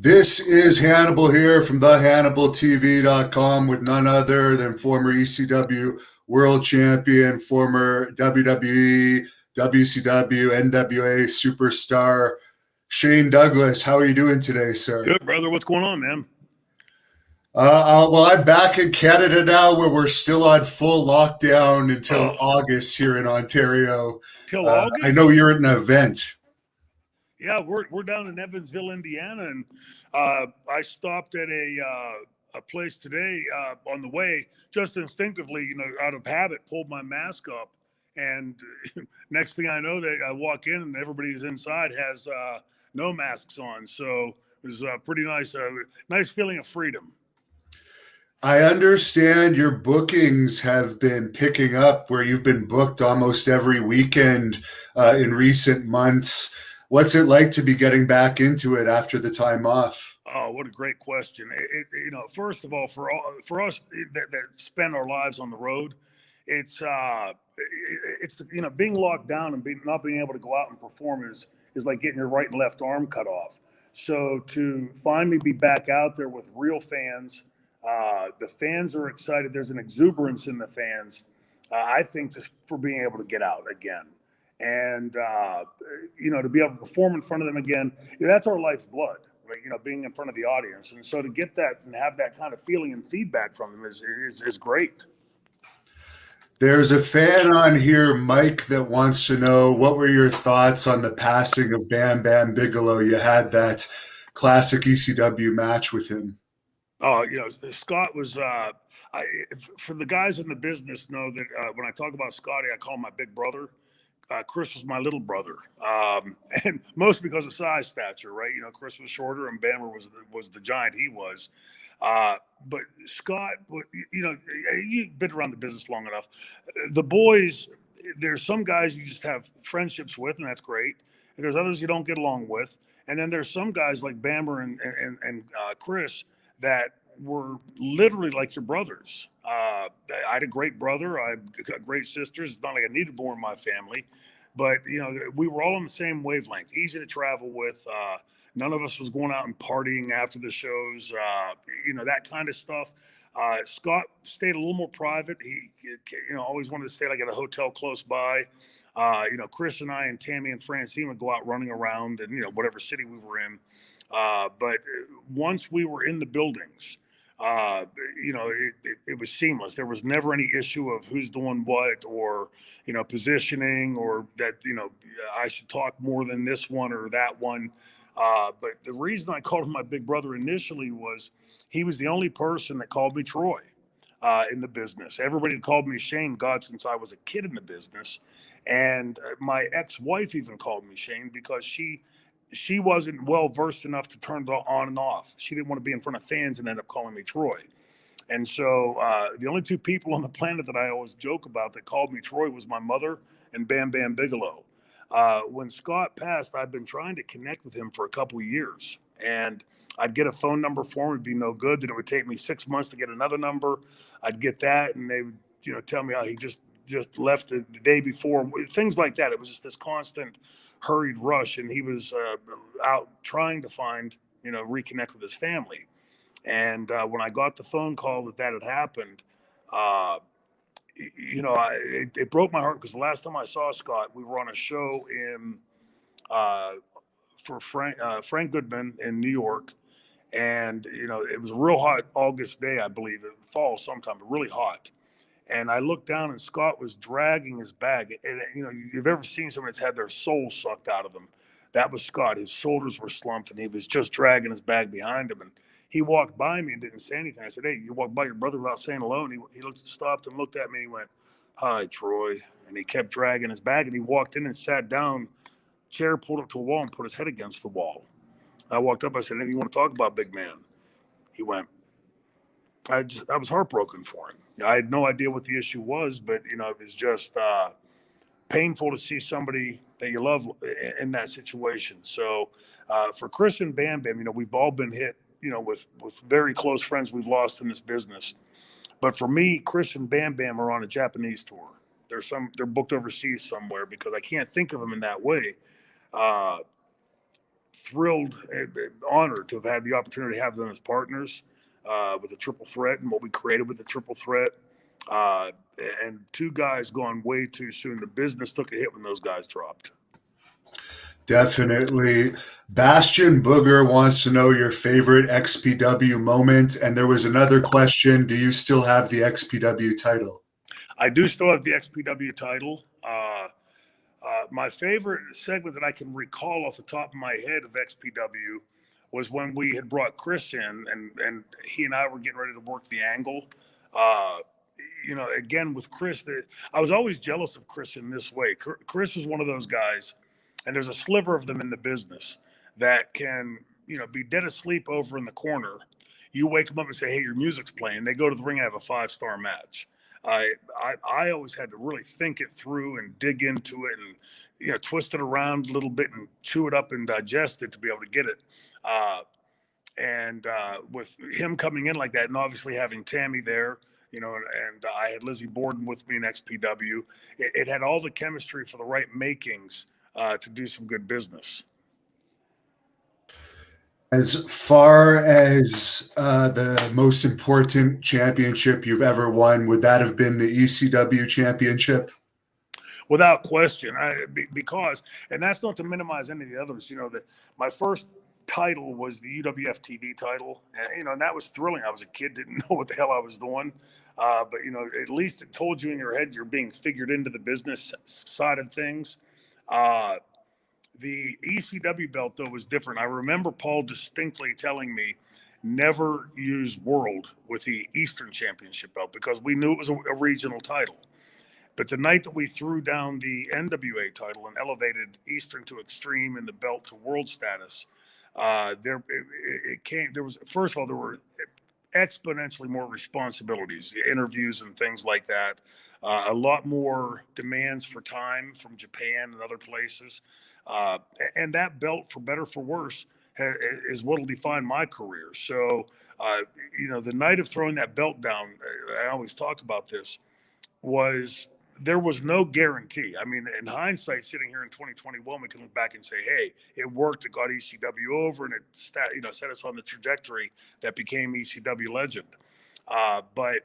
This is Hannibal here from thehannibaltv.com with none other than former ECW World Champion, former WWE WCW NWA Superstar, Shane Douglas. How are you doing today, sir? Good, brother. What's going on, man? Well, I'm back in Canada now where we're still on full lockdown until August here in Ontario. Till August? I know you're at an event. Yeah, we're down in Evansville, Indiana, and I stopped at a place today on the way, just instinctively, out of habit, pulled my mask up, and next thing I know, I walk in and everybody's inside has no masks on. So it was pretty nice, nice feeling of freedom. I understand your bookings have been picking up where you've been booked almost every weekend in recent months. What's it like to be getting back into it after the time off? Oh, what a great question. First of all, for us that spend our lives on the road, it's being locked down and not being able to go out and perform is like getting your right and left arm cut off. So to finally be back out there with real fans, the fans are excited. There's an exuberance in the fans, I think, just for being able to get out again. And, to be able to perform in front of them again, that's our life's blood, right? Being in front of the audience. And so to get that and have that kind of feeling and feedback from them is great. There's a fan on here, Mike, that wants to know what were your thoughts on the passing of Bam Bam Bigelow? You had that classic ECW match with him. Oh, Scott was, for the guys in the business know that when I talk about Scotty, I call him my big brother. Chris was my little brother, and mostly because of size stature, right? Chris was shorter and Bammer was the giant he was. But Scott, you've been around the business long enough. The boys, there's some guys you just have friendships with, and that's great. And there's others you don't get along with. And then there's some guys like Bammer and Chris that were literally like your brothers. I had a great brother. I got great sisters. It's not like I needed more in my family, but we were all on the same wavelength, easy to travel with. None of us was going out and partying after the shows, that kind of stuff. Scott stayed a little more private. He, always wanted to stay like at a hotel close by. Chris and I and Tammy and Francine would go out running around and, whatever city we were in. But once we were in the buildings, it was seamless. There was never any issue of who's doing what or, positioning or that, I should talk more than this one or that one. But the reason I called him my big brother initially was he was the only person that called me Troy in the business. Everybody called me Shane, God, since I was a kid in the business. And my ex-wife even called me Shane because she wasn't well versed enough to turn it on and off. She didn't want to be in front of fans and end up calling me Troy. And so the only two people on the planet that I always joke about that called me Troy was my mother and Bam Bam Bigelow. When Scott passed, I've been trying to connect with him for a couple of years, and I'd get a phone number for him. It'd be no good. Then it would take me 6 months to get another number. I'd get that, and they would, tell me how he just left the day before, things like that. It was just this constant hurried rush, and he was out trying to find, reconnect with his family. And when I got the phone call that had happened, it broke my heart because the last time I saw Scott, we were on a show for Frank Goodman in New York. And, it was a real hot August day, I believe, fall sometime, but really hot. And I looked down and Scott was dragging his bag. And, you've ever seen someone that's had their soul sucked out of them. That was Scott. His shoulders were slumped and he was just dragging his bag behind him. And he walked by me and didn't say anything. I said, "Hey, you walked by your brother without saying hello?" And he stopped and looked at me and he went, "Hi, Troy." And he kept dragging his bag and he walked in and sat down, chair pulled up to a wall and put his head against the wall. I walked up. I said, "Anything you want to talk about, big man?" He went, I was heartbroken for him. I had no idea what the issue was, but, it was just painful to see somebody that you love in that situation. So for Chris and Bam Bam, we've all been hit, with very close friends we've lost in this business. But for me, Chris and Bam Bam are on a Japanese tour. They're booked overseas somewhere because I can't think of them in that way. thrilled and honored to have had the opportunity to have them as partners with the triple threat and what we created with the triple threat. And two guys gone way too soon. The business took a hit when those guys dropped. Definitely. Bastion Booger wants to know your favorite XPW moment. And there was another question. Do you still have the XPW title? I do still have the XPW title. My favorite segment that I can recall off the top of my head of XPW was when we had brought Chris in, and he and I were getting ready to work the angle. Again with Chris, I was always jealous of Chris in this way. Chris was one of those guys, and there's a sliver of them in the business that can, be dead asleep over in the corner. You wake them up and say, "Hey, your music's playing." They go to the ring and have a 5-star match. I always had to really think it through and dig into it and twist it around a little bit and chew it up and digest it to be able to get it. With him coming in like that, and obviously having Tammy there, and I had Lizzie Borden with me in XPW, it had all the chemistry for the right makings to do some good business. As far as the most important championship you've ever won, would that have been the ECW championship? Without question, because, and that's not to minimize any of the others, that my first title was the UWF TV title, and that was thrilling. I was a kid, didn't know what the hell I was doing, but at least it told you in your head you're being figured into the business side of things. The ECW belt, though, was different. I remember Paul distinctly telling me, never use World with the Eastern Championship belt, because we knew it was a regional title. But the night that we threw down the NWA title and elevated Eastern to Extreme and the belt to World status, there was, first of all, there were exponentially more responsibilities, interviews and things like that. A lot more demands for time from Japan and other places. And that belt, for better for worse, is what will define my career. So, the night of throwing that belt down, I always talk about this, there was no guarantee. I mean, in hindsight, sitting here in 2021, we can look back and say, hey, it worked. It got ECW over, and it set us on the trajectory that became ECW legend. But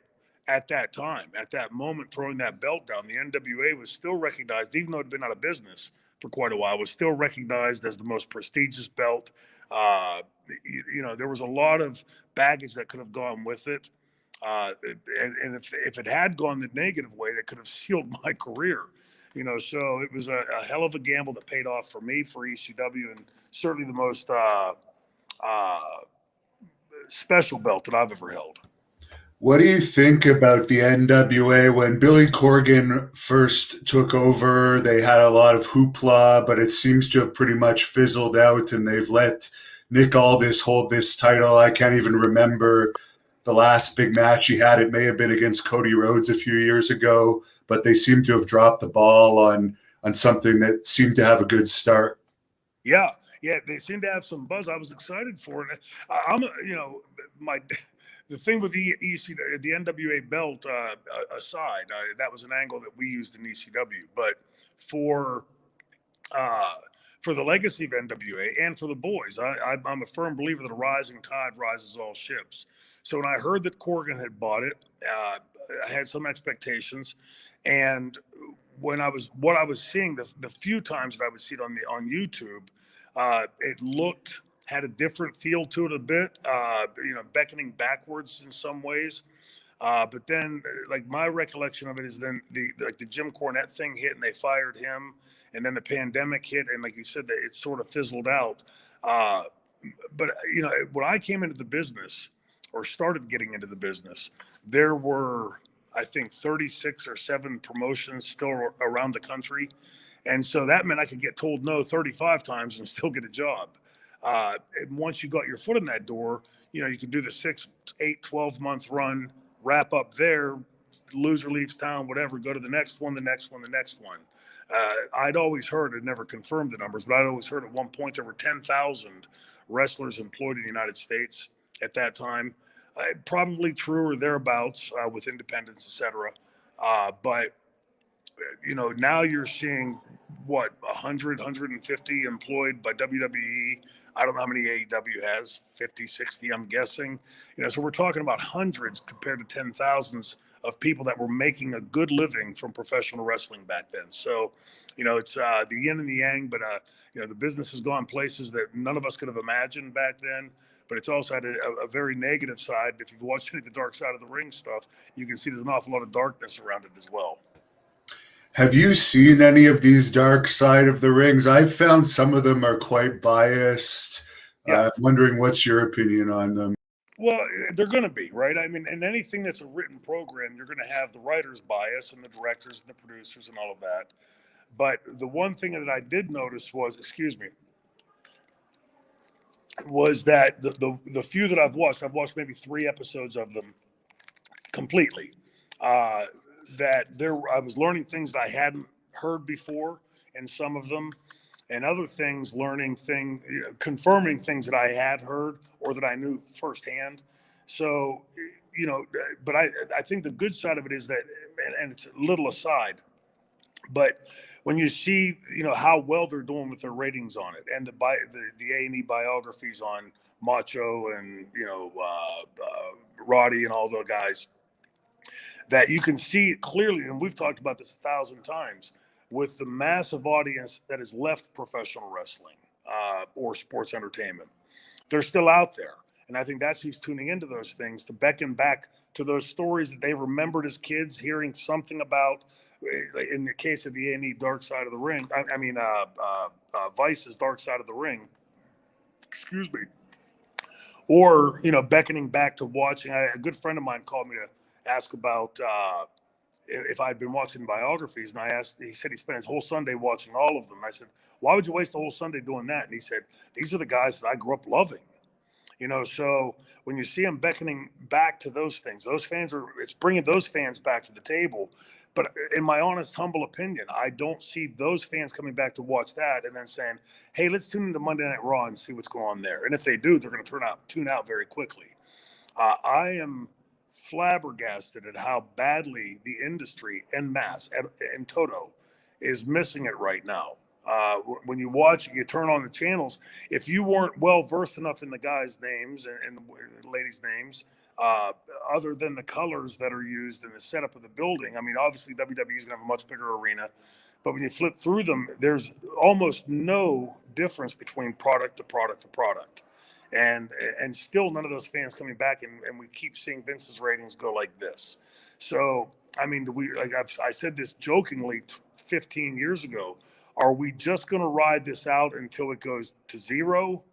at that time, at that moment, throwing that belt down, the NWA was still recognized, even though it had been out of business for quite a while, was still recognized as the most prestigious belt. There was a lot of baggage that could have gone with it. And if it had gone the negative way, that could have sealed my career. So it was a hell of a gamble that paid off for me, for ECW, and certainly the most special belt that I've ever held. What do you think about the NWA? When Billy Corgan first took over, they had a lot of hoopla, but it seems to have pretty much fizzled out, and they've let Nick Aldis hold this title. I can't even remember the last big match he had. It may have been against Cody Rhodes a few years ago, but they seem to have dropped the ball on something that seemed to have a good start. Yeah, they seem to have some buzz. I was excited for it. The thing with the NWA belt aside, that was an angle that we used in ECW. But for the legacy of NWA and for the boys, I'm a firm believer that a rising tide rises all ships. So when I heard that Corgan had bought it, I had some expectations. And what I was seeing, the few times that I would see it on YouTube, it had a different feel to it a bit, beckoning backwards in some ways. But then, like, my recollection of it is then the Jim Cornette thing hit and they fired him, and then the pandemic hit, and like you said, it sort of fizzled out. But when I came into the business or started getting into the business, there were, I think, 36 or 7 promotions still around the country. And so that meant I could get told no 35 times and still get a job. And once you got your foot in that door, you could do the 6, 8, 12-month run, wrap up there, loser leaves town, whatever, go to the next one, the next one, the next one. I'd always heard, I'd never confirmed the numbers, but I'd always heard at one point there were 10,000 wrestlers employed in the United States at that time. Probably true or thereabouts with independents, et cetera. But now you're seeing 100, 150 employed by WWE I don't know how many AEW has, 50, 60, I'm guessing. So we're talking about hundreds compared to 10,000s of people that were making a good living from professional wrestling back then. So, it's the yin and the yang, but, the business has gone places that none of us could have imagined back then. But it's also had a very negative side. If you've watched any of the Dark Side of the Ring stuff, you can see there's an awful lot of darkness around it as well. Have you seen any of these Dark Side of the Rings? I've found some of them are quite biased. Yeah. I'm wondering what's your opinion on them? Well, they're going to be, right? I mean, in anything that's a written program, you're going to have the writer's bias and the directors and the producers and all of that. But the one thing that I did notice was, was that the few that I've watched maybe 3 episodes of them completely. That I was learning things that I hadn't heard before in some of them, and other things, confirming things that I had heard or that I knew firsthand. So, but I think the good side of it is that, and it's a little aside, but when you see, how well they're doing with their ratings on it, and the A&E biographies on Macho and Roddy and all those guys, that you can see clearly, and we've talked about this 1,000 times, with the massive audience that has left professional wrestling or sports entertainment. They're still out there. And I think that's who's tuning into those things, to beckon back to those stories that they remembered as kids, hearing something about, in the case of the A&E Dark Side of the Ring, Vice's Dark Side of the Ring, excuse me, or, beckoning back to watching. A good friend of mine called me to ask about if I'd been watching biographies, and he said he spent his whole Sunday watching all of them. I said, why would you waste the whole Sunday doing that? And he said, these are the guys that I grew up loving. So when you see them beckoning back to those things, it's bringing those fans back to the table. But in my honest, humble opinion, I don't see those fans coming back to watch that and then saying, hey, let's tune into Monday Night Raw and see what's going on there. And if they do, they're going to tune out very quickly. I am flabbergasted at how badly the industry en masse, in toto, is missing it right now. When you watch, you turn on the channels, if you weren't well versed enough in the guys' names and the ladies' names, other than the colors that are used in the setup of the building, I mean, obviously WWE is going to have a much bigger arena, but when you flip through them, there's almost no difference between product to product to product. And still none of those fans coming back, and we keep seeing Vince's ratings go like this. So, I mean, I said this jokingly 15 years ago, are we just going to ride this out until it goes to zero?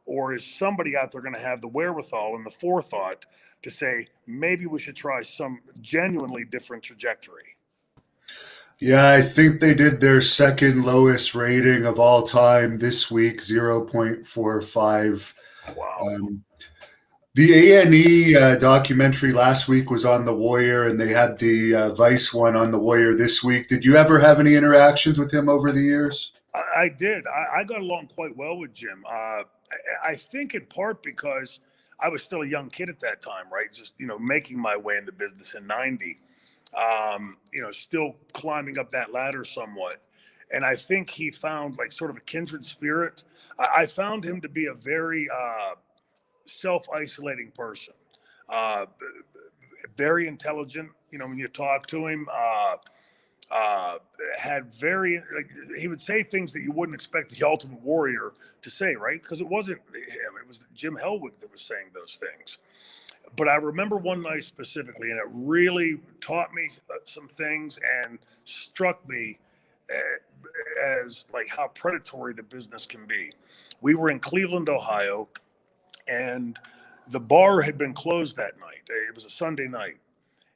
Or is somebody out there going to have the wherewithal and the forethought to say, maybe we should try some genuinely different trajectory? Yeah, I think they did their second lowest rating of all time this week, 0.45. Wow. The A&E documentary last week was on the Warrior, and they had the Vice one on the Warrior this week. Did you ever have any interactions with him over the years? I did. I got along quite well with Jim. I think in part because I was still a young kid at that time, right? Just, making my way in the business in 90, still climbing up that ladder somewhat. And I think he found like sort of a kindred spirit. I found him to be a very self-isolating person, very intelligent. When you talk to him, he would say things that you wouldn't expect the Ultimate Warrior to say, right? Because it wasn't him; it was Jim Hellwig that was saying those things. But I remember one night specifically, and it really taught me some things and struck me as like how predatory the business can be. We were in Cleveland, Ohio, and the bar had been closed that night. It was a Sunday night,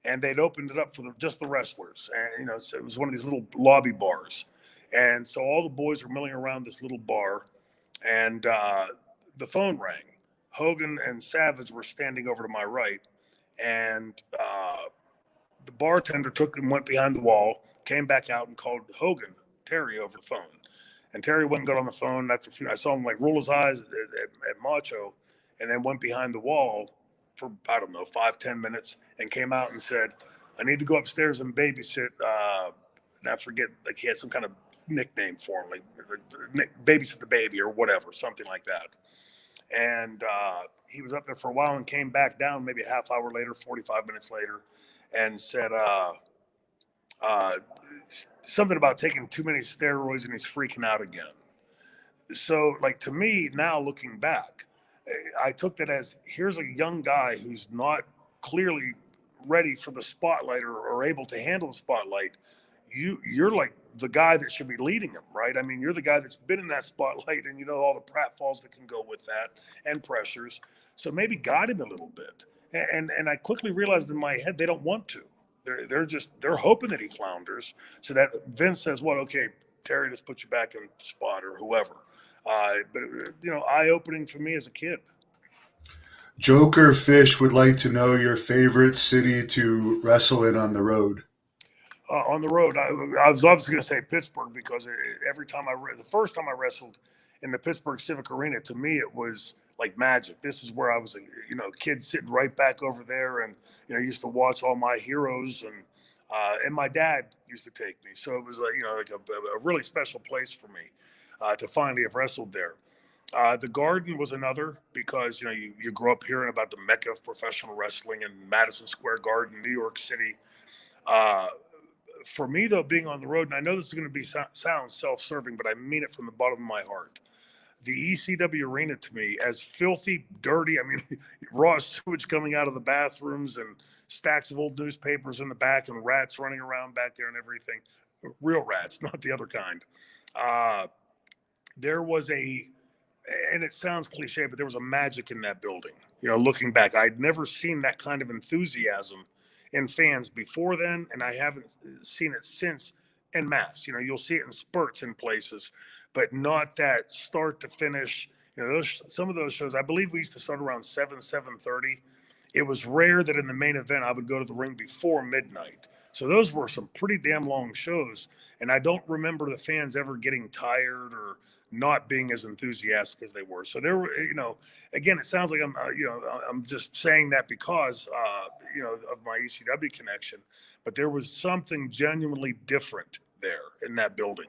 and they'd opened it up for just the wrestlers. And, so it was one of these little lobby bars. And so all the boys were milling around this little bar, and the phone rang. Hogan and Savage were standing over to my right, and the bartender took and went behind the wall, came back out and called Terry, over the phone. And Terry went and got on the phone. After I saw him like roll his eyes at Macho, and then went behind the wall for, I don't know, 5-10 minutes, and came out and said, I need to go upstairs and babysit I forget, like he had some kind of nickname for him, like Babysit the Baby or whatever, something like that. And he was up there for a while and came back down maybe a half hour later, 45 minutes later, and said something about taking too many steroids and he's freaking out again. So, like, to me, now looking back, I took that as here's a young guy who's not clearly ready for the spotlight or able to handle the spotlight. You're like the guy that should be leading him, right? I mean, you're the guy that's been in that spotlight and you know all the pratfalls that can go with that and pressures. So maybe guide him a little bit. And I quickly realized in my head they don't want to. They're hoping that he flounders so that Vince says, "What? Okay, Terry, let's put you back in spot or whoever." But you know, eye-opening for me as a kid. Joker Fish would like to know your favorite city to wrestle in on the road. On the road, I was obviously going to say Pittsburgh because every time the first time I wrestled in the Pittsburgh Civic Arena, to me it was like magic. This is where I was, you know, kid sitting right back over there, and you know, used to watch all my heroes, and my dad used to take me, so it was like, you know, like a really special place for me to finally have wrestled there. The Garden was another because, you know, you grow up hearing about the mecca of professional wrestling in Madison Square Garden, New York City. For me, though, being on the road, and I know this is going to be sound self-serving, but I mean it from the bottom of my heart. The ECW arena to me, as filthy, dirty, I mean, raw sewage coming out of the bathrooms and stacks of old newspapers in the back and rats running around back there and everything. Real rats, not the other kind. There was and it sounds cliche, but there was a magic in that building. You know, looking back, I'd never seen that kind of enthusiasm in fans before then, and I haven't seen it since en masse. You know, you'll see it in spurts in places, but not that start to finish. You know, some of those shows, I believe we used to start around 7:30. It was rare that in the main event I would go to the ring before midnight. So those were some pretty damn long shows, and I don't remember the fans ever getting tired or not being as enthusiastic as they were. So there were, you know, again, it sounds like I'm just saying that because, you know, of my ECW connection, but there was something genuinely different there in that building.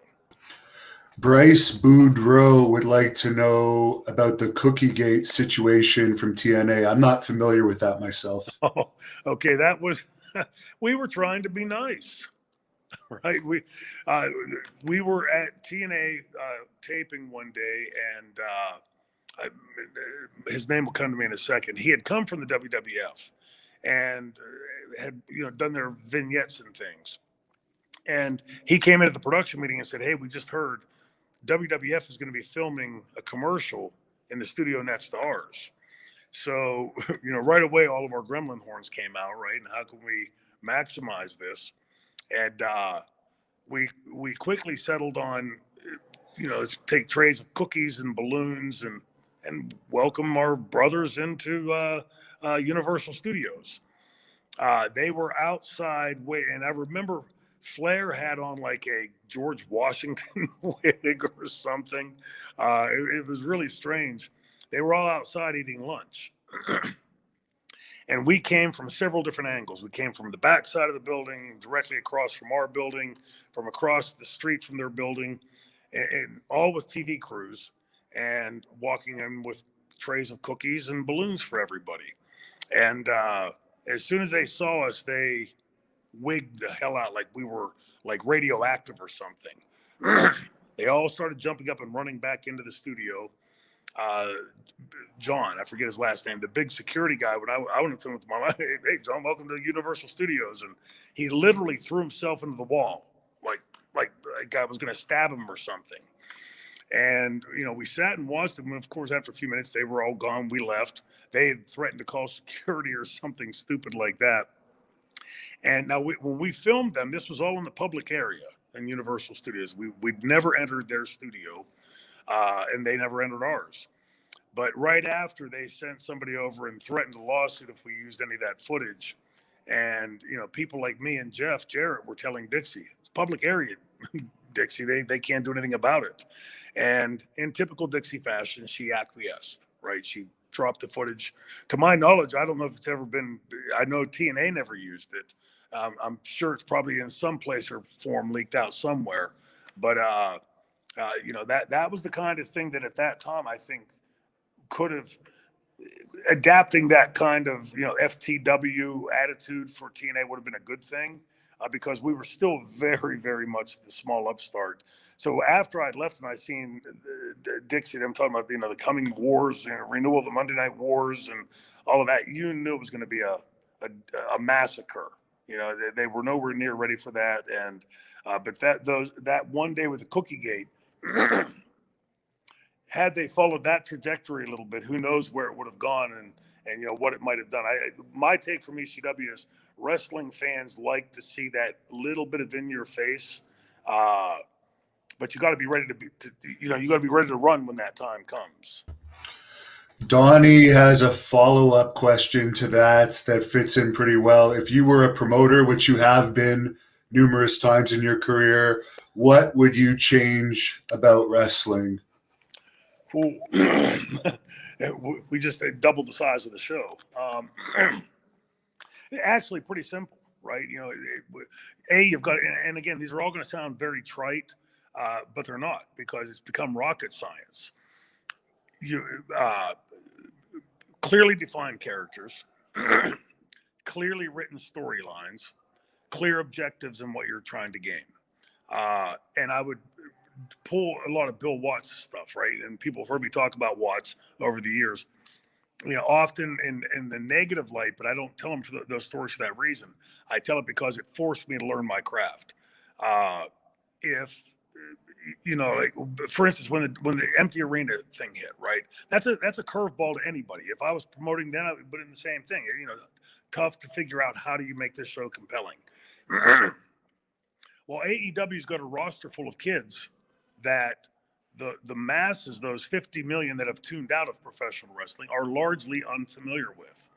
Bryce Boudreau would like to know about the Cookie Gate situation from TNA. I'm not familiar with that myself. Oh, okay. That was, we were trying to be nice. Right, we were at TNA taping one day, and his name will come to me in a second. He had come from the WWF and had, you know, done their vignettes and things. And he came into the production meeting and said, "Hey, we just heard WWF is going to be filming a commercial in the studio next to ours." So, you know, right away, all of our gremlin horns came out, right? And how can we maximize this? And we quickly settled on, you know, let's take trays of cookies and balloons and welcome our brothers into Universal Studios. They were outside waiting, and I remember Flair had on like a George Washington wig or something. It was really strange. They were all outside eating lunch. And we came from several different angles. We came from the back side of the building, directly across from our building, from across the street from their building, and all with TV crews, and walking in with trays of cookies and balloons for everybody. And as soon as they saw us, they wigged the hell out like we were like radioactive or something. They all started jumping up and running back into the studio. John, I forget his last name, the big security guy, when I went to him with my life, "Hey, John, welcome to Universal Studios." And he literally threw himself into the wall, like I was going to stab him or something. And, you know, we sat and watched them. And of course, after a few minutes, they were all gone. We left. They had threatened to call security or something stupid like that. And now when we filmed them, this was all in the public area in Universal Studios. We'd never entered their studio, and they never entered ours. But right after, they sent somebody over and threatened a lawsuit if we used any of that footage. And, you know, people like me and Jeff Jarrett were telling Dixie, it's public area, Dixie, they can't do anything about it. And in typical Dixie fashion, she acquiesced, right? She dropped the footage. To my knowledge, I don't know if it's ever been, I know TNA never used it. I'm sure it's probably in some place or form leaked out somewhere. But you know, that was the kind of thing that at that time I think could have adapting that kind of, you know, FTW attitude for TNA would have been a good thing, because we were still very, very much the small upstart. So after I'd left and I seen Dixie, I'm talking about, you know, the coming wars, you know, renewal of the Monday Night Wars and all of that, you knew it was going to be a massacre. You know, they were nowhere near ready for that. And but that one day with the Cookie Gate, had they followed that trajectory a little bit, who knows where it would have gone and you know what it might have done. My take from ECW is wrestling fans like to see that little bit of in your face, but you got to be ready you got to be ready to run when that time comes. Donnie has a follow-up question to that fits in pretty well. If you were a promoter, which you have been numerous times in your career, what would you change about wrestling? We just doubled the size of the show. Actually, pretty simple, right? You know, you've got, and again, these are all going to sound very trite, but they're not, because it's become rocket science. You clearly defined characters, clearly written storylines, clear objectives in what you're trying to gain. And I would pull a lot of Bill Watts stuff, right? And people have heard me talk about Watts over the years, you know, often in the negative light, but I don't tell them those stories for that reason. I tell it because it forced me to learn my craft. If you know, like for instance, when the empty arena thing hit, right? That's a curveball to anybody. If I was promoting then, I would put in the same thing. You know, tough to figure out how do you make this show compelling. Well, AEW's got a roster full of kids that the masses, those 50 million that have tuned out of professional wrestling, are largely unfamiliar with.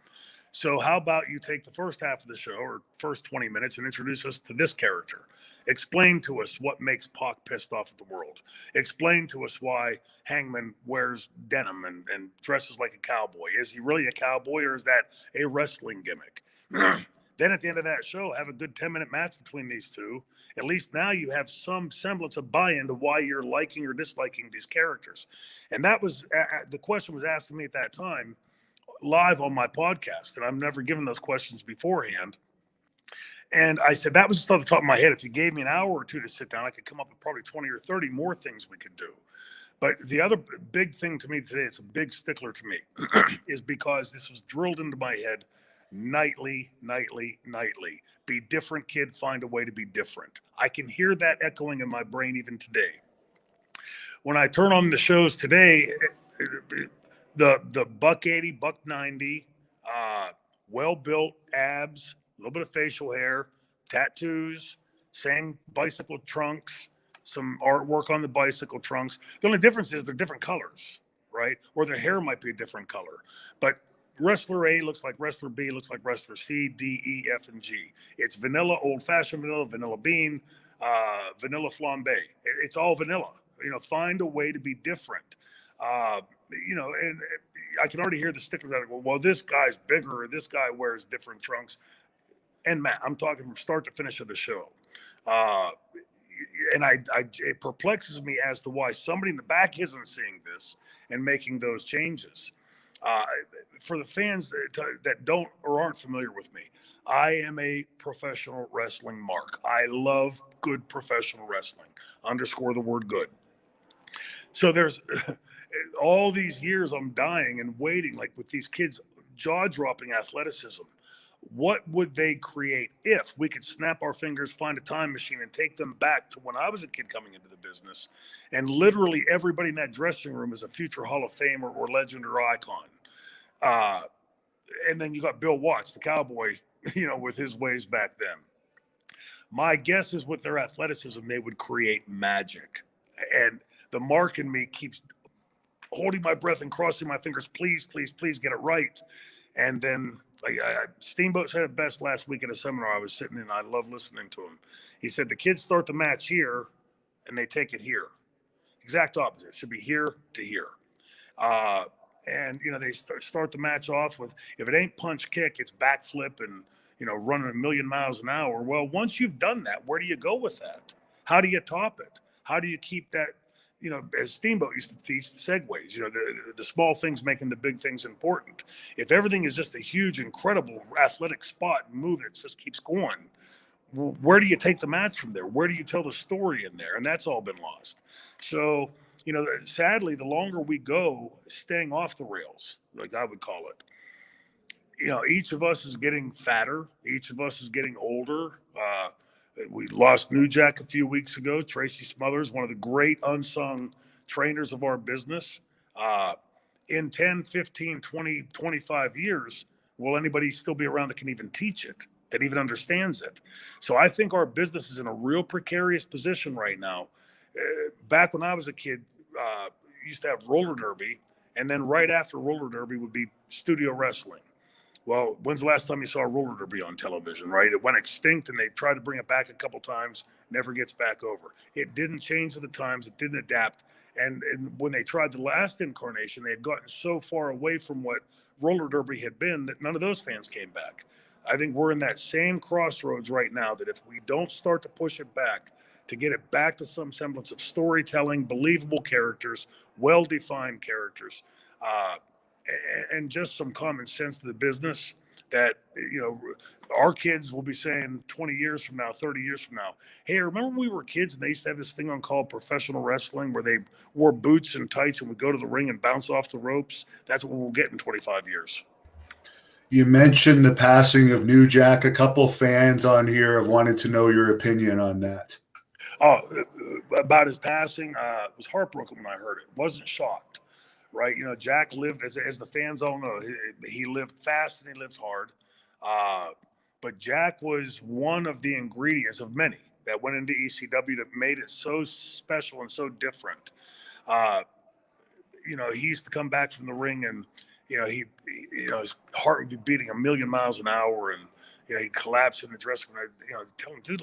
So how about you take the first half of the show or first 20 minutes and introduce us to this character? Explain to us what makes Pac pissed off at the world. Explain to us why Hangman wears denim and dresses like a cowboy. Is he really a cowboy, or is that a wrestling gimmick? Then at the end of that show, have a good 10-minute match between these two. At least now you have some semblance of buy-in to why you're liking or disliking these characters. And that was, the question was asked to me at that time live on my podcast, and I've never given those questions beforehand. And I said, that was just off the top of my head. If you gave me an hour or two to sit down, I could come up with probably 20 or 30 more things we could do. But the other big thing to me today, it's a big stickler to me, is because this was drilled into my head nightly. Be different, kid. Find a way to be different. I can hear that echoing in my brain even today. When I turn on the shows today, the buck 80, buck 90, well-built abs, a little bit of facial hair, tattoos, same bicycle trunks, some artwork on the bicycle trunks. The only difference is they're different colors, right? Or their hair might be a different color. But wrestler A looks like wrestler B, looks like wrestler C, D, E, F, and G. It's vanilla, old-fashioned vanilla, vanilla bean, vanilla flambe. It's all vanilla. You know, find a way to be different. You know, and I can already hear the stickers that go, well, this guy's bigger, or this guy wears different trunks. And Matt, I'm talking from start to finish of the show. And it perplexes me as to why somebody in the back isn't seeing this and making those changes. For the fans that don't or aren't familiar with me, I am a professional wrestling mark. I love good professional wrestling. Underscore the word good. So there's all these years I'm dying and waiting, like with these kids, jaw-dropping athleticism. What would they create if we could snap our fingers, find a time machine, and take them back to when I was a kid coming into the business? And literally everybody in that dressing room is a future Hall of Famer or legend or icon. And then you got Bill Watts, the cowboy, you know, with his ways back then. My guess is with their athleticism, they would create magic. And the mark in me keeps holding my breath and crossing my fingers. Please, please, please get it right. And then Steamboat said it best last week at a seminar I was sitting in. I love listening to him. He said the kids start the match here and they take it here. Exact opposite. It should be here to here. And, you know, they start the match off with, if it ain't punch kick, it's backflip and, running 1,000,000 miles an hour. Well, once you've done that, where do you go with that? How do you top it? How do you keep that? As Steamboat used to teach, segues, the small things making the big things important. If everything is just a huge, incredible athletic spot and move that just keeps going, where do you take the match from there? Where do you tell the story in there? And that's all been lost. So, sadly, the longer we go staying off the rails, like I would call it, each of us is getting fatter. Each of us is getting older. We lost New Jack a few weeks ago. Tracy Smothers, one of the great unsung trainers of our business. In 10, 15, 20, 25 years, will anybody still be around that can even teach it, that even understands it? So I think our business is in a real precarious position right now. Back when I was a kid, used to have roller derby, and then right after roller derby would be studio wrestling. Well, when's the last time you saw roller derby on television, right? It went extinct and they tried to bring it back a couple times, never gets back over. It didn't change with the times, it didn't adapt. And when they tried the last incarnation, they had gotten so far away from what roller derby had been that none of those fans came back. I think we're in that same crossroads right now, that if we don't start to push it back, to get it back to some semblance of storytelling, believable characters, well-defined characters, and just some common sense to the business, that our kids will be saying 20 years from now, 30 years from now, hey, remember when we were kids and they used to have this thing on called professional wrestling where they wore boots and tights and would go to the ring and bounce off the ropes? That's what we'll get in 25 years. You mentioned the passing of New Jack. A couple fans on here have wanted to know your opinion on that. Oh, about his passing, was heartbroken when I heard it. Wasn't shocked. Right, Jack lived, as the fans all know, he lived fast and he lived hard. But Jack was one of the ingredients of many that went into ECW that made it so special and so different. He used to come back from the ring and his heart would be beating 1,000,000 miles an hour, and he'd collapse in the dressing room. Tell him, dude,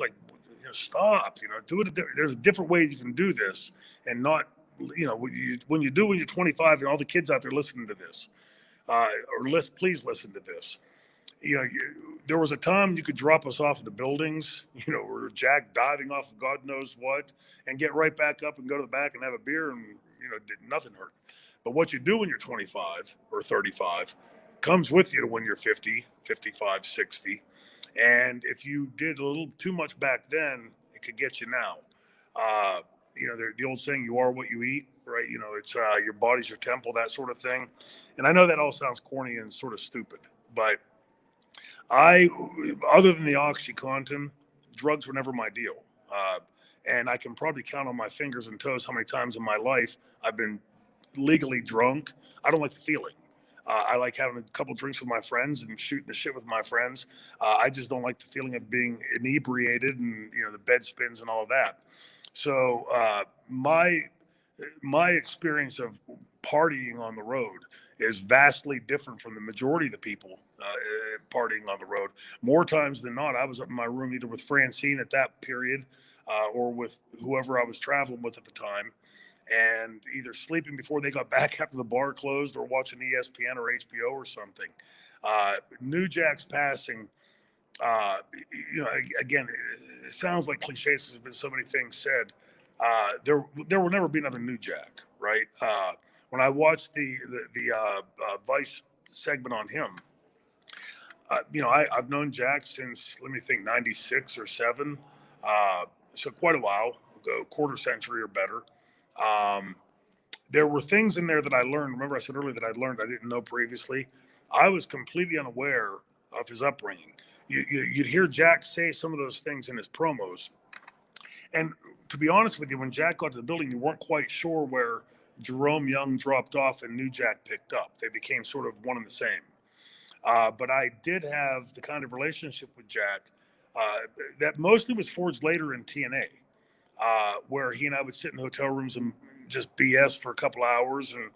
stop. Do it. There's a different way you can do this, and not. When you're 25 and all the kids out there listening to this, please listen to this. There was a time you could drop us off of the buildings, or Jack diving off of God knows what, and get right back up and go to the back and have a beer, and nothing hurt. But what you do when you're 25 or 35 comes with you to when you're 50, 55, 60. And if you did a little too much back then, it could get you now. The old saying, you are what you eat, right? It's your body's your temple, that sort of thing. And I know that all sounds corny and sort of stupid, but other than the OxyContin, drugs were never my deal. And I can probably count on my fingers and toes how many times in my life I've been legally drunk. I don't like the feeling. I like having a couple drinks with my friends and shooting the shit with my friends. I just don't like the feeling of being inebriated and, the bed spins and all of that. So my experience of partying on the road is vastly different from the majority of the people partying on the road. More times than not, I was up in my room either with Francine at that period or with whoever I was traveling with at the time, and either sleeping before they got back after the bar closed or watching ESPN or HBO or something. New Jack's passing, again, it sounds like cliches. There's been so many things said. There will never be another New Jack, right? When I watched the Vice segment on him, I've known Jack since, let me think, 96 or 7. So quite a while, a quarter century or better. There were things in there that I learned. Remember I said earlier that I learned I didn't know previously. I was completely unaware of his upbringing. You'd hear Jack say some of those things in his promos. And to be honest with you, when Jack got to the building, you weren't quite sure where Jerome Young dropped off and New Jack picked up. They became sort of one and the same. But I did have the kind of relationship with Jack that mostly was forged later in TNA, where he and I would sit in hotel rooms and just BS for a couple hours and,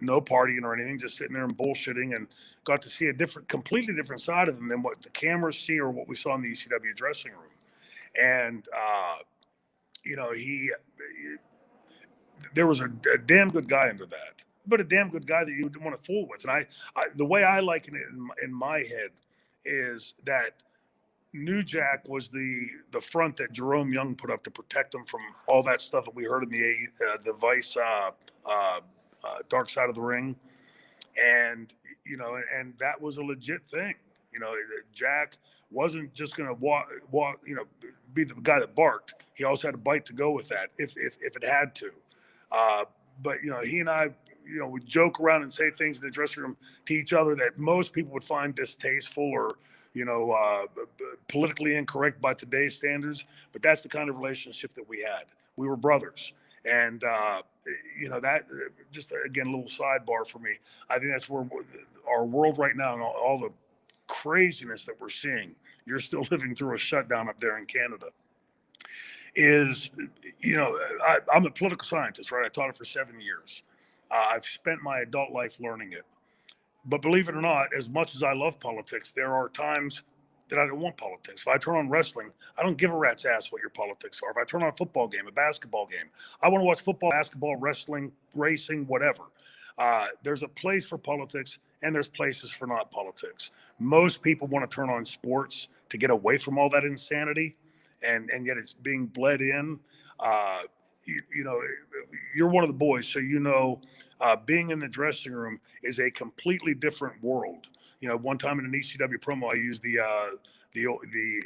no partying or anything, just sitting there and bullshitting, and got to see a completely different side of him than what the cameras see or what we saw in the ECW dressing room. And, there was a damn good guy under that, but a damn good guy that you didn't want to fool with. And I the way I liken it in my head is that New Jack was the front that Jerome Young put up to protect him from all that stuff that we heard in the Vice Dark Side of the Ring, and and that was a legit thing. Jack wasn't just going to walk, be the guy that barked. He also had a bite to go with that if it had to. But he and I, would joke around and say things in the dressing room to each other that most people would find distasteful or politically incorrect by today's standards. But that's the kind of relationship that we had. We were brothers. And, that just, again, a little sidebar for me. I think that's where our world right now and all the craziness that we're seeing, you're still living through a shutdown up there in Canada, is, I'm a political scientist, right? I taught it for 7 years. I've spent my adult life learning it. But believe it or not, as much as I love politics, there are times that I don't want politics. If I turn on wrestling, I don't give a rat's ass what your politics are. If I turn on a football game, a basketball game, I want to watch football, basketball, wrestling, racing, whatever. There's a place for politics and there's places for not politics. Most people want to turn on sports to get away from all that insanity, and yet it's being bled in. You're one of the boys, so being in the dressing room is a completely different world. One time in an ECW promo, I used the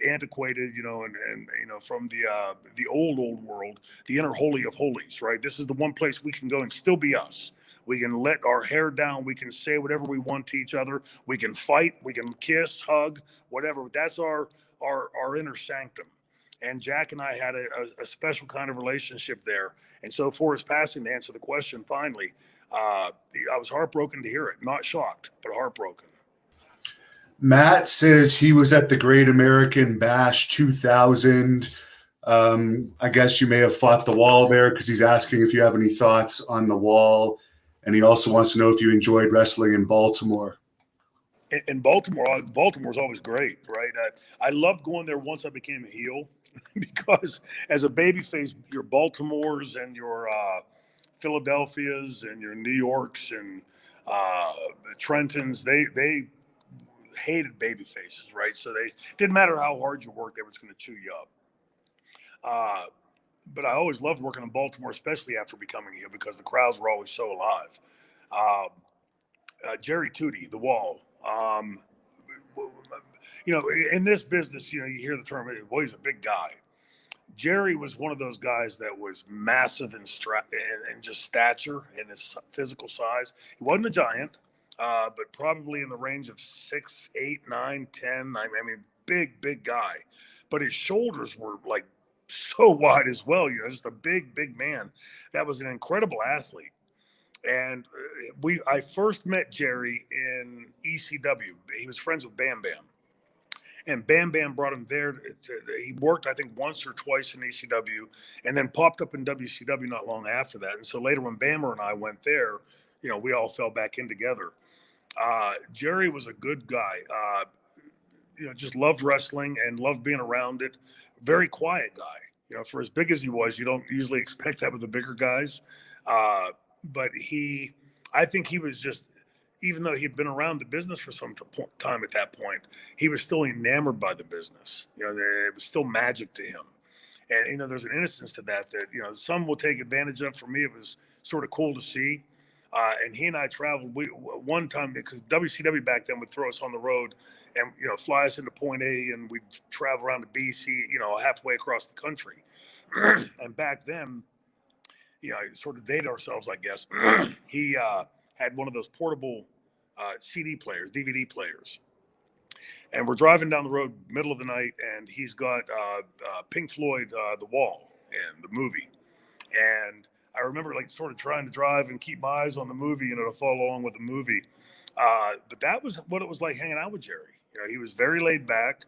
antiquated, and from the old world, the inner holy of holies, right? This is the one place we can go and still be us. We can let our hair down. We can say whatever we want to each other. We can fight. We can kiss, hug, whatever. That's our inner sanctum. And Jack and I had a special kind of relationship there. And so for his passing, to answer the question, finally, I was heartbroken to hear it. Not shocked, but heartbroken. Matt says he was at the Great American Bash 2000. I guess you may have fought the wall there because he's asking if you have any thoughts on the wall. And he also wants to know if you enjoyed wrestling in Baltimore. In Baltimore's always great, right? I loved going there once I became a heel because as a babyface, your Baltimores and your Philadelphias and your New Yorks and the Trentons, they hated baby faces, right? So they didn't matter how hard you worked, they were just going to chew you up. But I always loved working in Baltimore, especially after becoming here, because the crowds were always so alive. Jerry Tootie, the Wall. In this business, you hear the term, well, he's a big guy. Jerry was one of those guys that was massive in just stature and his physical size. He wasn't a giant, but probably in the range of 6, 8, 9, 10. I mean, big guy. But his shoulders were like so wide as well. Just a big man. That was an incredible athlete. And I first met Jerry in ECW. He was friends with Bam Bam. And Bam Bam brought him there. He worked, I think, once or twice in ECW and then popped up in WCW not long after that. And so later when Bammer and I went there, we all fell back in together. Jerry was a good guy. Just loved wrestling and loved being around it. Very quiet guy. For as big as he was, you don't usually expect that with the bigger guys. But I think he was just, even though he'd been around the business for some time at that point, he was still enamored by the business. It was still magic to him. And, there's an innocence to that some will take advantage of. For me, it was sort of cool to see. And he and I traveled one time because WCW back then would throw us on the road and, fly us into point A, and we'd travel around to BC, halfway across the country. And back then, sort of dated ourselves, I guess. He had one of those portable CD players, DVD players. And we're driving down the road, middle of the night, and he's got Pink Floyd, The Wall, and the movie. And I remember sort of trying to drive and keep my eyes on the movie, to follow along with the movie. But that was what it was like hanging out with Jerry. He was very laid back.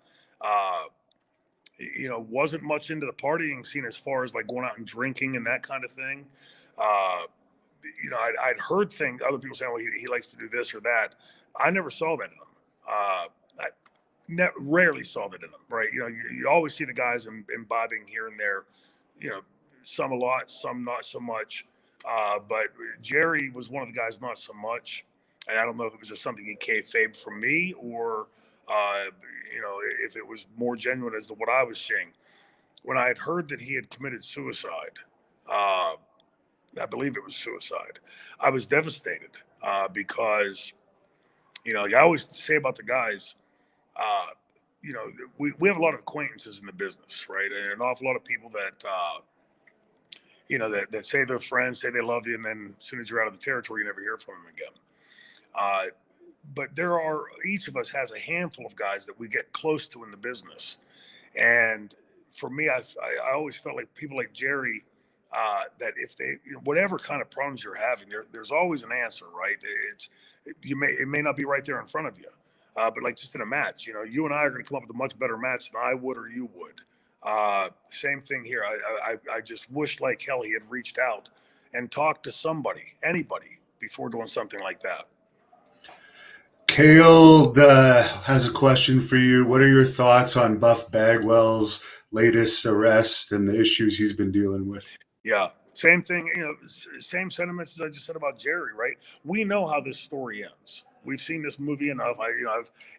Wasn't much into the partying scene as far as going out and drinking and that kind of thing. I'd heard things, other people saying, well, he likes to do this or that. I never saw that in him. I rarely saw that in him, right? You always see the guys imbibing here and there, some a lot, some not so much. But Jerry was one of the guys not so much. And I don't know if it was just something he kayfabed from me or if it was more genuine as to what I was seeing. When I had heard that he had committed suicide, I believe it was suicide, I was devastated because, I always say about the guys, uh, we have a lot of acquaintances in the business, right? And an awful lot of people that, that say they're friends, say they love you, and then as soon as you're out of the territory, you never hear from them again. But each of us has a handful of guys that we get close to in the business. And for me, I always felt like people like Jerry, that if they, whatever kind of problems you're having, there's always an answer, right? It may not be right there in front of you. But like just in a match, you and I are going to come up with a much better match than I would or you would. Same thing here. I just wish like hell he had reached out and talked to anybody before doing something like that. Kale has a question for you. What are your thoughts on Buff Bagwell's latest arrest and the issues he's been dealing with? Yeah, same thing. Same sentiments as I just said about Jerry. Right? We know how this story ends. We've seen this movie enough.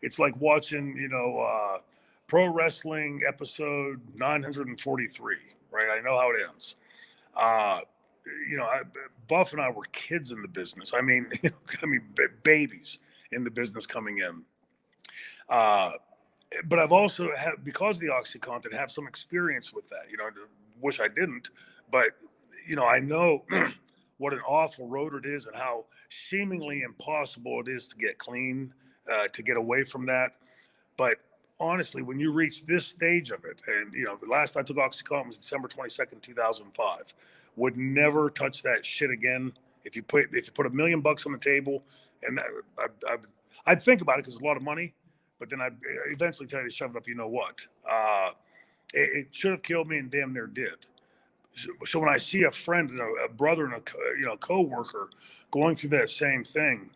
It's like watching, pro wrestling episode 943. Right? I know how it ends. Buff and I were kids in the business. I mean, babies in the business coming in. But I've also had, because of the OxyContin, have some experience with that. Wish I didn't, but I know what an awful road it is and how seemingly impossible it is to get clean, to get away from that. But honestly, when you reach this stage of it, and the last I took OxyContin was December 22nd, 2005. Would never touch that shit again. If you put $1 million on the table, and I'd think about it because it's a lot of money, but then I'd eventually tell you to shove it up. You know what? It should have killed me, and damn near did. So when I see a friend and a brother and a co-worker going through that same thing,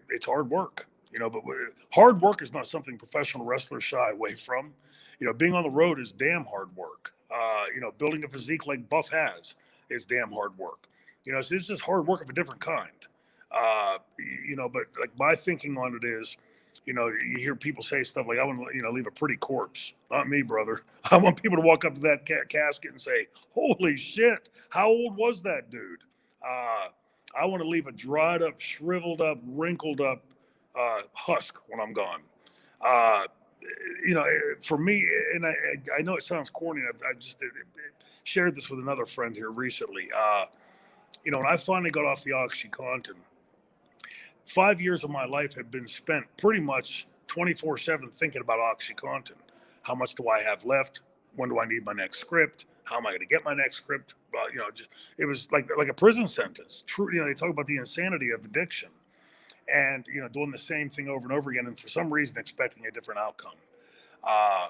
it's hard work. But hard work is not something professional wrestlers shy away from. Being on the road is damn hard work. Building a physique like Buff has is damn hard work. So it's just hard work of a different kind. But like my thinking on it is, you hear people say stuff like, I want to, leave a pretty corpse. Not me, brother. I want people to walk up to that casket and say, holy shit, how old was that dude? I want to leave a dried up, shriveled up, wrinkled up husk when I'm gone. For me, and I know it sounds corny, I just shared this with another friend here recently. When I finally got off the OxyContin, 5 years of my life had been spent pretty much 24/7 thinking about OxyContin. How much do I have left? When do I need my next script? How am I going to get my next script? It was like a prison sentence. True, they talk about the insanity of addiction, and doing the same thing over and over again, and for some reason expecting a different outcome. I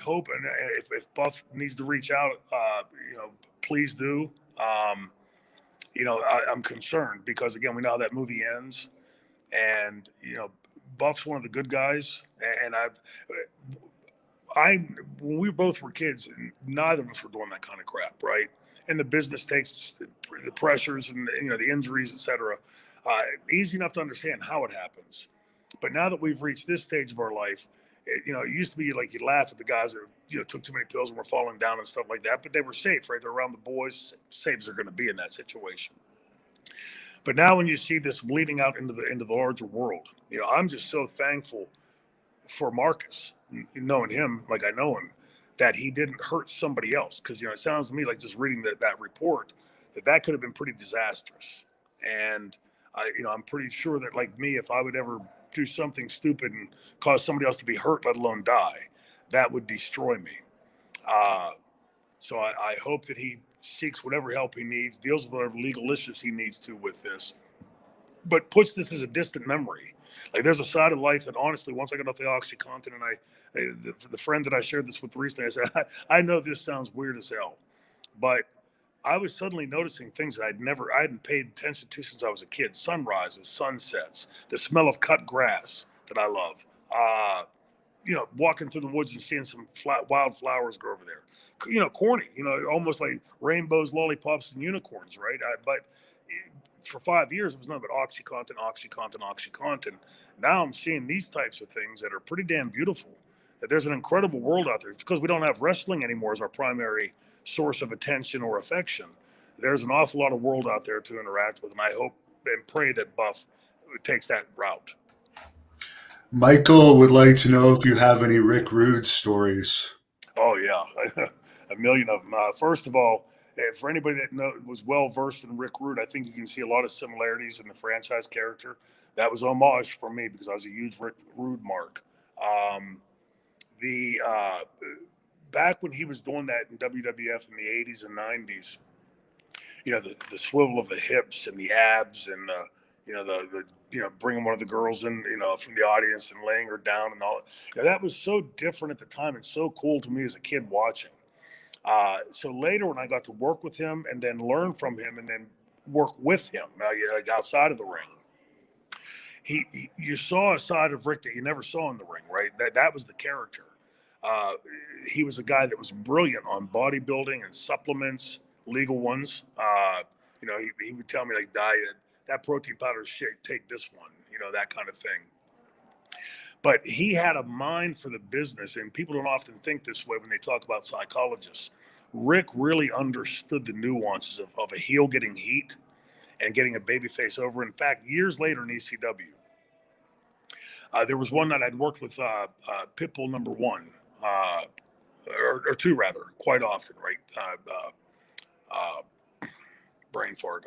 hope, and if Buff needs to reach out, please do. I'm concerned because again, we know how that movie ends, and Buff's one of the good guys, and when we both were kids, neither of us were doing that kind of crap, right? And the business takes the pressures and the injuries, etc. Easy enough to understand how it happens, but now that we've reached this stage of our life, it used to be like you laugh at the guys that took too many pills and were falling down and stuff like that, but they were safe, right? They're around the boys, safe as they're going to be in that situation. But now when you see this bleeding out into the larger world, I'm just so thankful for Marcus, knowing him like I know him, that he didn't hurt somebody else. Because it sounds to me like just reading that report that could have been pretty disastrous. And I'm pretty sure that like me, if I would ever do something stupid and cause somebody else to be hurt, let alone die, that would destroy me. So I hope that he seeks whatever help he needs, deals with whatever legal issues he needs to with this, but puts this as a distant memory. Like there's a side of life that honestly, once I got off the OxyContin, and the friend that I shared this with recently, I said, I know this sounds weird as hell, but I was suddenly noticing things that I hadn't paid attention to since I was a kid. Sunrises, sunsets, the smell of cut grass that I love. Walking through the woods and seeing some wild flowers grow over there. Corny, almost like rainbows, lollipops, and unicorns, right? But for 5 years, it was nothing but OxyContin, OxyContin, OxyContin. Now I'm seeing these types of things that are pretty damn beautiful. That there's an incredible world out there. It's because we don't have wrestling anymore as our primary source of attention or affection. There's an awful lot of world out there to interact with, and I hope and pray that Buff takes that route. Michael would like to know if you have any Rick Rude stories. Oh yeah, a million of them. First of all, for anybody that was well versed in Rick Rude, I think you can see a lot of similarities in the franchise character. That was homage for me because I was a huge Rick Rude mark. The back when he was doing that in WWF in the 80s and 90s, the swivel of the hips and the abs and the bringing one of the girls in, from the audience and laying her down and all. That was so different at the time and so cool to me as a kid watching. So later when I got to work with him and then learn from him and then work with him, like outside of the ring, you saw a side of Rick that you never saw in the ring, right? That was the character. He was a guy that was brilliant on bodybuilding and supplements, legal ones. He would tell me like, diet, that protein powder is shit, take this one, that kind of thing. But he had a mind for the business, and people don't often think this way when they talk about psychologists. Rick really understood the nuances of a heel getting heat and getting a babyface over. In fact, years later in ECW, there was one that I'd worked with Pitbull number one, or two rather, quite often, right? Brain fart.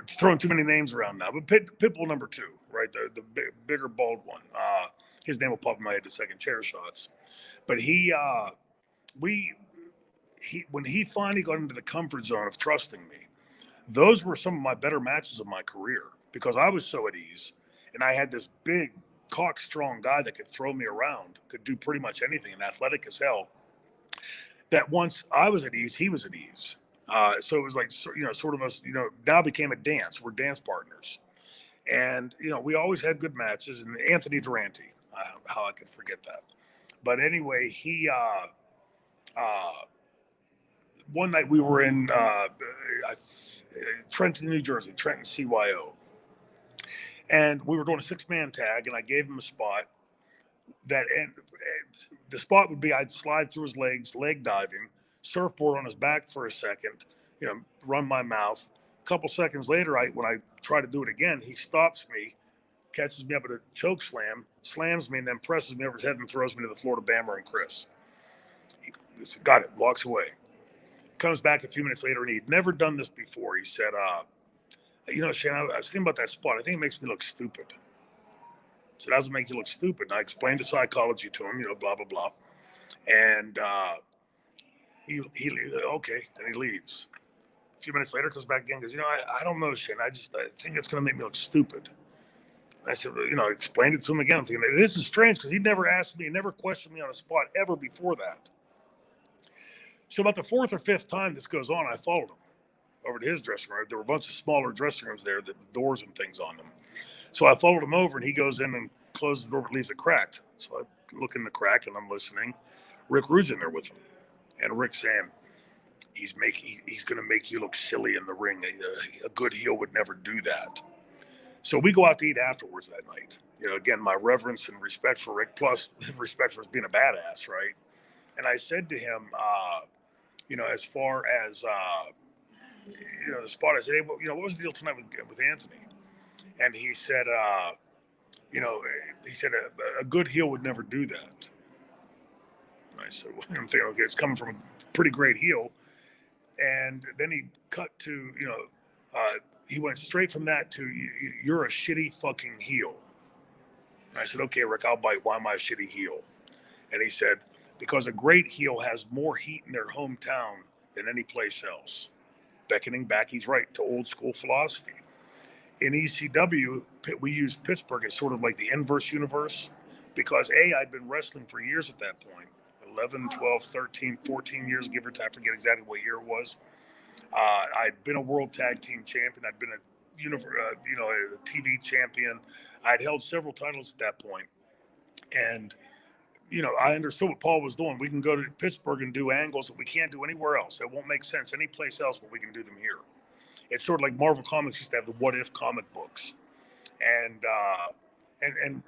Throwing too many names around now, but Pitbull number two, right? The bigger bald one. His name will pop in my head the second chair shots. But when he finally got into the comfort zone of trusting me, those were some of my better matches of my career because I was so at ease and I had this big cock strong guy that could throw me around, could do pretty much anything and athletic as hell. That once I was at ease, he was at ease. So it was like, sort of us, now became a dance. We're dance partners. And, we always had good matches. And Anthony Durante, how I could forget that. But anyway, he, one night we were in Trenton, New Jersey, Trenton, CYO. And we were doing a 6-man tag, and I gave him a spot and the spot would be I'd slide through his legs, leg diving, surfboard on his back for a second, run my mouth. A couple seconds later, when I try to do it again, he stops me, catches me up at a choke slam, slams me, and then presses me over his head and throws me to the floor to Bammer and Chris. He got it, walks away. Comes back a few minutes later, and he'd never done this before. He said, Shane, I was thinking about that spot. I think it makes me look stupid. So it doesn't make you look stupid. And I explained the psychology to him, blah, blah, blah. And he okay, and he leaves. A few minutes later, comes back again, goes, I don't know, Shane. I think it's going to make me look stupid. And I said, explained it to him again. I'm thinking, this is strange because he never asked me, never questioned me on a spot ever before that. So about the 4th or 5th time this goes on, I followed him over to his dressing room. There were a bunch of smaller dressing rooms there with doors and things on them. So I followed him over, and he goes in and closes the door, but leaves it cracked. So I look in the crack, and I'm listening. Rick Rude's in there with him. And Rick's saying, he's going to make you look silly in the ring. A good heel would never do that. So we go out to eat afterwards that night. Again, my reverence and respect for Rick, plus respect for being a badass, right? And I said to him, as far as, the spot, I said, hey, what was the deal tonight with Anthony? And he said, a good heel would never do that. And I said, well, I'm thinking, okay, it's coming from a pretty great heel. And then he cut to, he went straight from that to, you're a shitty fucking heel. And I said, okay, Rick, I'll bite. Why am I a shitty heel? And he said, because a great heel has more heat in their hometown than any place else. Beckoning back, he's right, to old school philosophy. In ECW, we used Pittsburgh as sort of like the inverse universe because I'd been wrestling for years at that point, 11, 12, 13, 14 years, give or take. I forget exactly what year it was. I'd been a world tag team champion. I'd been a TV champion. I'd held several titles at that point. And I understood what Paul was doing. We can go to Pittsburgh and do angles that we can't do anywhere else. That won't make sense any place else, but we can do them here. It's sort of like Marvel Comics used to have the What If comic books. And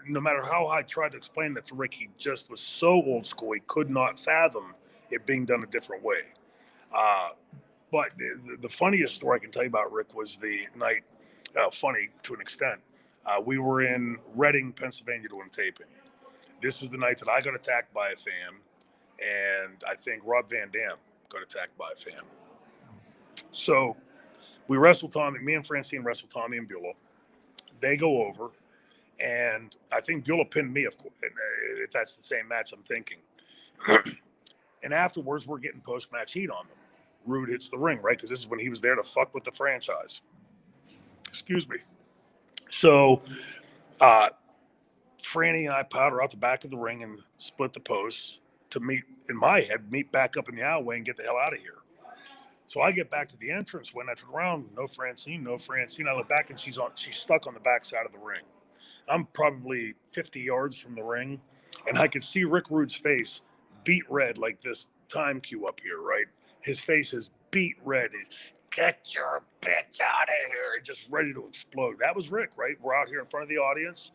no matter how I tried to explain that to Rick, he just was so old school. He could not fathom it being done a different way. But the funniest story I can tell you about Rick was the night, funny to an extent. We were in Reading, Pennsylvania doing taping. This is the night that I got attacked by a fan, and I think Rob Van Dam got attacked by a fan. So we wrestle Tommy, me and Francine wrestle Tommy and Beulah. They go over, and I think Beulah pinned me, of course, if that's the same match I'm thinking. And afterwards, we're getting post-match heat on them. Rude hits the ring, right? Because this is when he was there to fuck with the franchise. Excuse me. So Franny and I powder out the back of the ring and split the posts to meet, in my head, meet back up in the alleyway and get the hell out of here. So I get back to the entrance. When I turn around, no Francine. I look back and she's stuck on the back side of the ring. I'm probably 50 yards from the ring, and I could see Rick Rude's face beat red like this time cue up here, right? His face is beat red. He's, get your bitch out of here, just ready to explode. That was Rick, right? We're out here in front of the audience.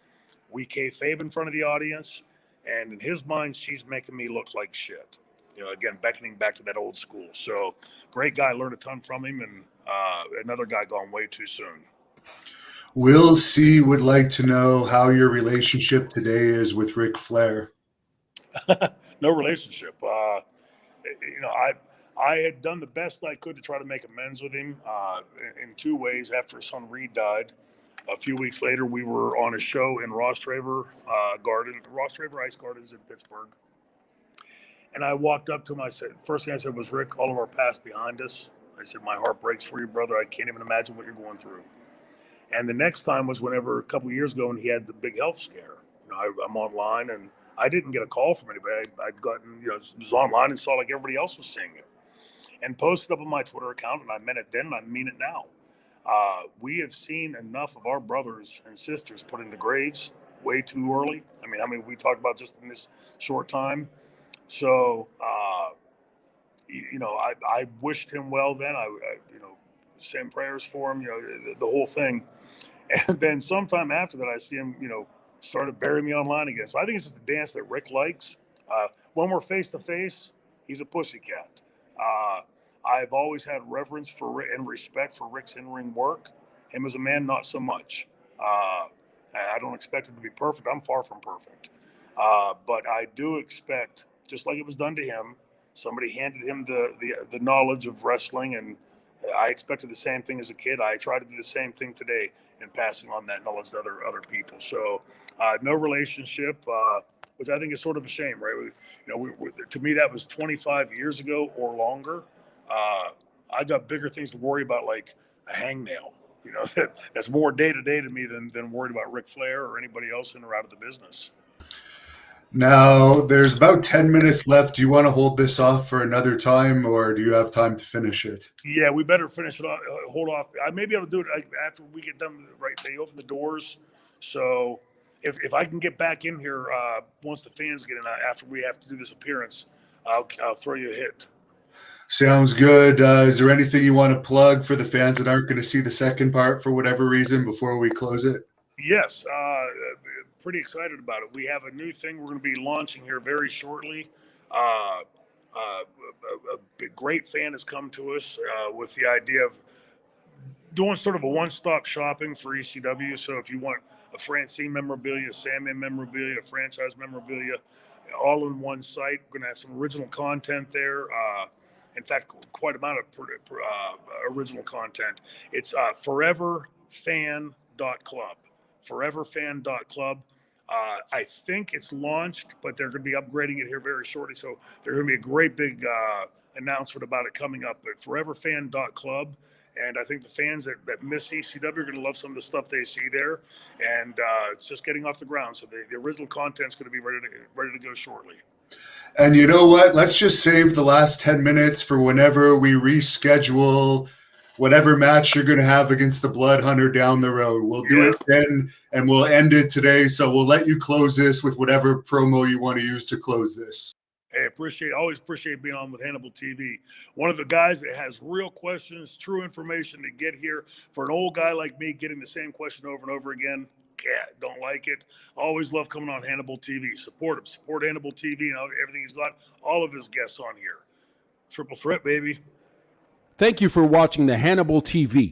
We kayfabe in front of the audience, and in his mind, she's making me look like shit. Again, beckoning back to that old school. So, great guy, learned a ton from him, and another guy gone way too soon. Will C would like to know how your relationship today is with Ric Flair. No relationship. I had done the best I could to try to make amends with him in two ways. After his son Reed died, a few weeks later, we were on a show in Ross Traver Ice Gardens in Pittsburgh. And I walked up to him. I said, first thing I said was, Rick, all of our past behind us. I said, my heart breaks for you, brother. I can't even imagine what you're going through. And the next time was whenever a couple of years ago when he had the big health scare. I'm online, and I didn't get a call from anybody. I'd gotten, was online and saw like everybody else was seeing it, and posted up on my Twitter account. And I meant it then, and I mean it now. We have seen enough of our brothers and sisters put into graves way too early. I mean, we talked about just in this short time. So, I wished him well then. I sent prayers for him, the whole thing. And then sometime after that, I see him, started burying me online again. So I think it's just a dance that Rick likes. When we're face to face, he's a pussycat. I've always had reverence for and respect for Rick's in-ring work. Him as a man, not so much. I don't expect him to be perfect. I'm far from perfect. But I do expect, just like it was done to him, somebody handed him the knowledge of wrestling, and I expected the same thing as a kid. I try to do the same thing today in passing on that knowledge to other people. So no relationship, which I think is sort of a shame, right? To me, that was 25 years ago or longer. I got bigger things to worry about, like a hangnail. That's more day to day to me than worried about Ric Flair or anybody else in or out of the business. Now, there's about 10 minutes left. Do you want to hold this off for another time, or do you have time to finish it? Yeah, we better finish it off. Hold off. I may be able to do it after we get done. Right, they open the doors. So if I can get back in here once the fans get in, after we have to do this appearance, I'll throw you a hit. Sounds good. Is there anything you want to plug for the fans that aren't going to see the second part for whatever reason before we close it? Yes, pretty excited about it. We have a new thing we're going to be launching here very shortly. A great fan has come to us with the idea of doing sort of a one-stop shopping for ECW. So if you want a Francine memorabilia, Sandman memorabilia, franchise memorabilia, all in one site, we're going to have some original content there. In fact, quite a amount of original content. It's foreverfan.club. Foreverfan.club. I think it's launched, but they're going to be upgrading it here very shortly. So there's going to be a great big announcement about it coming up at foreverfan.club. And I think the fans that miss ECW are going to love some of the stuff they see there. And it's just getting off the ground. So the original content's going to be ready to go shortly. And you know what? Let's just save the last 10 minutes for whenever we reschedule whatever match you're going to have against the Blood Hunter down the road. We'll do it then, and we'll end it today. So we'll let you close this with whatever promo you want to use to close this. Hey, always appreciate being on with Hannibal TV. One of the guys that has real questions, true information to get here. For an old guy like me, getting the same question over and over again, don't like it. Always love coming on Hannibal TV. Support him. Support Hannibal TV and everything he's got. All of his guests on here. Triple threat, baby. Thank you for watching the Hannibal TV.